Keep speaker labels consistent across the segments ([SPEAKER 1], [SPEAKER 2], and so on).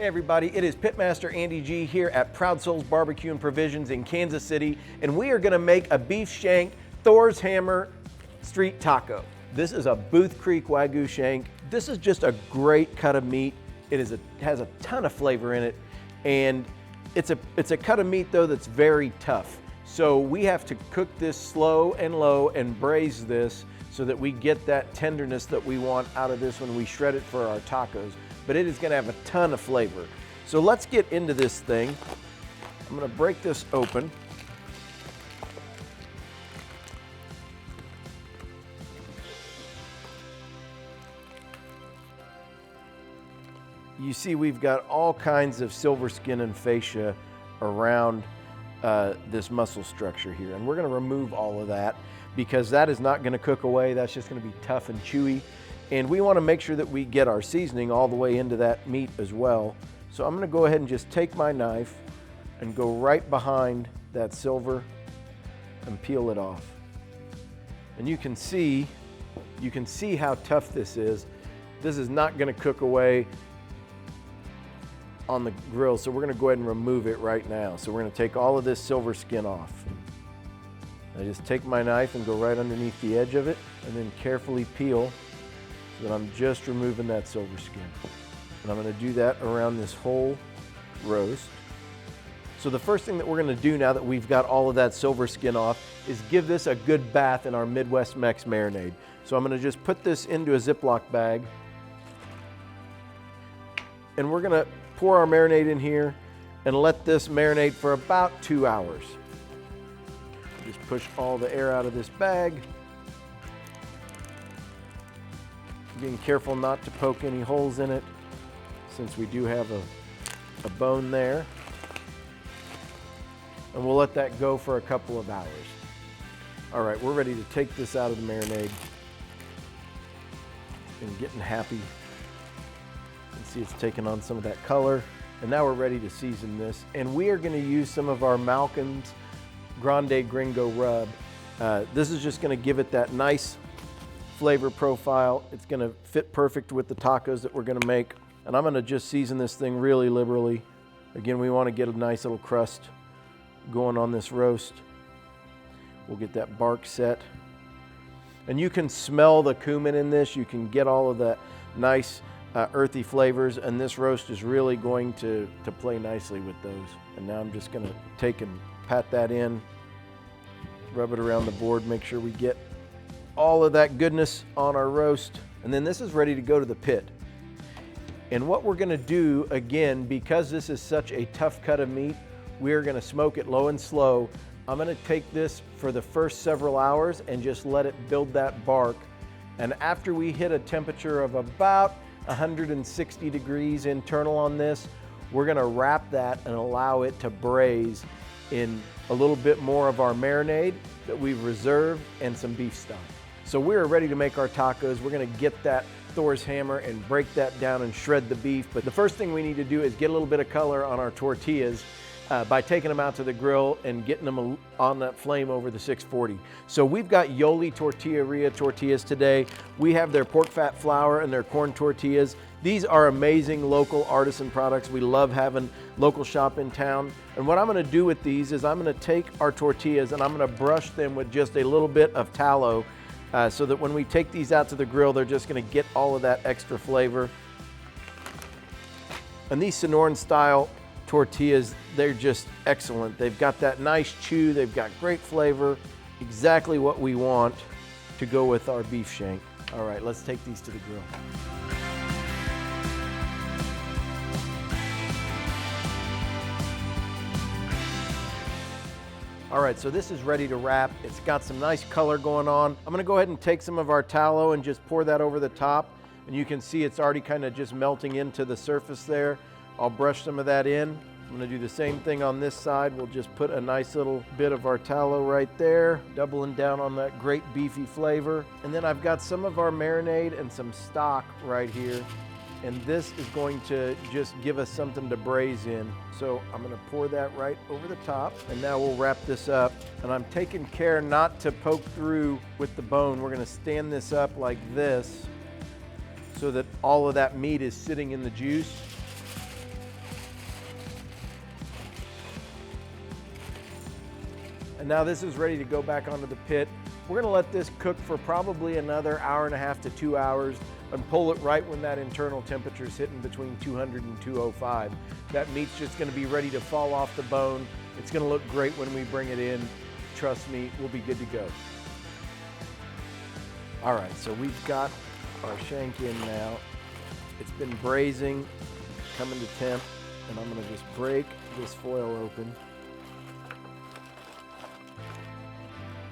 [SPEAKER 1] Hey everybody, it is Pitmaster Andy G here at Proud Souls Barbecue and Provisions in Kansas City, and we are gonna make a beef shank Thors hammer street taco. This is a Booth Creek Wagyu shank. This is just a great cut of meat. It has a ton of flavor in it, and it's a cut of meat though that's very tough. So we have to cook this slow and low and braise this so that we get that tenderness that we want out of this when we shred it for our tacos. But it is gonna have a ton of flavor. So let's get into this thing. I'm gonna break this open. You see we've got all kinds of silver skin and fascia around this muscle structure here. And we're gonna remove all of that because that is not gonna cook away. That's just gonna be tough and chewy. And we wanna make sure that we get our seasoning all the way into that meat as well. So I'm gonna go ahead and just take my knife and go right behind that silver and peel it off. And you can see how tough this is. This is not gonna cook away on the grill, so we're gonna go ahead and remove it right now. So we're gonna take all of this silver skin off. I just take my knife and go right underneath the edge of it and then carefully peel so that I'm just removing that silver skin. And I'm gonna do that around this whole roast. So the first thing that we're gonna do now that we've got all of that silver skin off is give this a good bath in our Midwest Mex marinade. So I'm gonna just put this into a Ziploc bag and we're gonna pour our marinade in here and let this marinate for about 2 hours. Just push all the air out of this bag. Being careful not to poke any holes in it since we do have a bone there. And we'll let that go for a couple of hours. All right, we're ready to take this out of the marinade and getting happy. You can see it's taking on some of that color. And now we're ready to season this. And we are gonna use some of our Malkin's Grande Gringo rub. This is just gonna give it that nice flavor profile. It's gonna fit perfect with the tacos that we're gonna make. And I'm gonna just season this thing really liberally. Again, we wanna get a nice little crust going on this roast. We'll get that bark set. And you can smell the cumin in this. You can get all of that nice earthy flavors, and this roast is really going to play nicely with those. And now I'm just gonna take and pat that in, rub it around the board, make sure we get all of that goodness on our roast. And then this is ready to go to the pit. And what we're gonna do, again, because this is such a tough cut of meat, we're gonna smoke it low and slow. I'm gonna take this for the first several hours and just let it build that bark. And after we hit a temperature of about 160 degrees internal on this, we're gonna wrap that and allow it to braise in a little bit more of our marinade that we've reserved and some beef stock. So we're ready to make our tacos. We're gonna get that Thors hammer and break that down and shred the beef. But the first thing we need to do is get a little bit of color on our tortillas by taking them out to the grill and getting them on that flame over the 640. So we've got Yoli Tortilleria tortillas today. We have their pork fat flour and their corn tortillas. These are amazing local artisan products. We love having local shop in town. And what I'm gonna do with these is I'm gonna take our tortillas and I'm gonna brush them with just a little bit of tallow so that when we take these out to the grill, they're just gonna get all of that extra flavor. And these Sonoran style tortillas, they're just excellent. They've got that nice chew, they've got great flavor, exactly what we want to go with our beef shank. All right, let's take these to the grill. All right, so this is ready to wrap. It's got some nice color going on. I'm gonna go ahead and take some of our tallow and just pour that over the top. And you can see it's already kind of just melting into the surface there. I'll brush some of that in. I'm gonna do the same thing on this side. We'll just put a nice little bit of our tallow right there, doubling down on that great beefy flavor. And then I've got some of our marinade and some stock right here. And this is going to just give us something to braise in. So I'm gonna pour that right over the top. And now we'll wrap this up. And I'm taking care not to poke through with the bone. We're gonna stand this up like this so that all of that meat is sitting in the juice. And now this is ready to go back onto the pit. We're gonna let this cook for probably another hour and a half to 2 hours and pull it right when that internal temperature is hitting between 200 and 205. That meat's just gonna be ready to fall off the bone. It's gonna look great when we bring it in. Trust me, we'll be good to go. All right, so we've got our shank in now. It's been braising, coming to temp, and I'm gonna just break this foil open.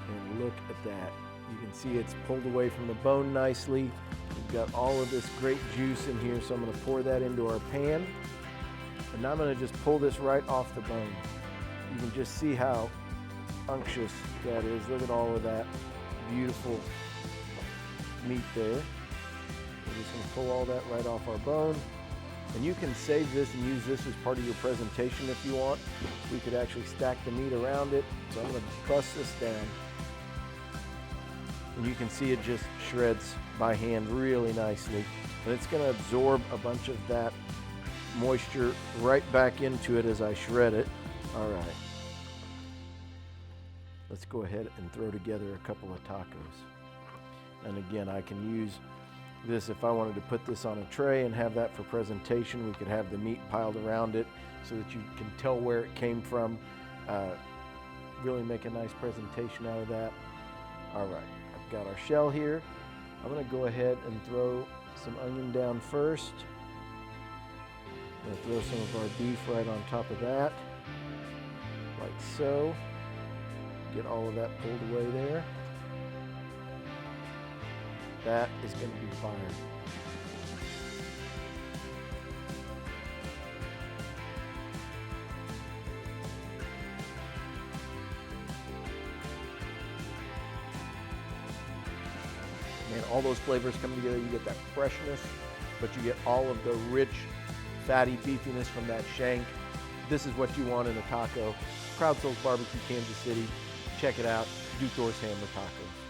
[SPEAKER 1] And look at that. You can see it's pulled away from the bone nicely. We've got all of this great juice in here, so I'm gonna pour that into our pan. And now I'm gonna just pull this right off the bone. You can just see how unctuous that is. Look at all of that beautiful meat there. We're just gonna pull all that right off our bone. And you can save this and use this as part of your presentation if you want. We could actually stack the meat around it. So I'm gonna bust this down. And you can see it just shreds by hand really nicely. And it's gonna absorb a bunch of that moisture right back into it as I shred it. All right. Let's go ahead and throw together a couple of tacos. And again, I can use this if I wanted to put this on a tray and have that for presentation. We could have the meat piled around it so that you can tell where it came from. Really make a nice presentation out of that. All right, I've got our shell here. I'm gonna go ahead and throw some onion down first. I'm gonna throw some of our beef right on top of that, like so. Get all of that pulled away there. That is going to be fire. Man, all those flavors come together. You get that freshness, but you get all of the rich, fatty beefiness from that shank. This is what you want in a taco. Crowd Soul's Barbecue, Kansas City. Check it out. Do Thors Hammer Tacos.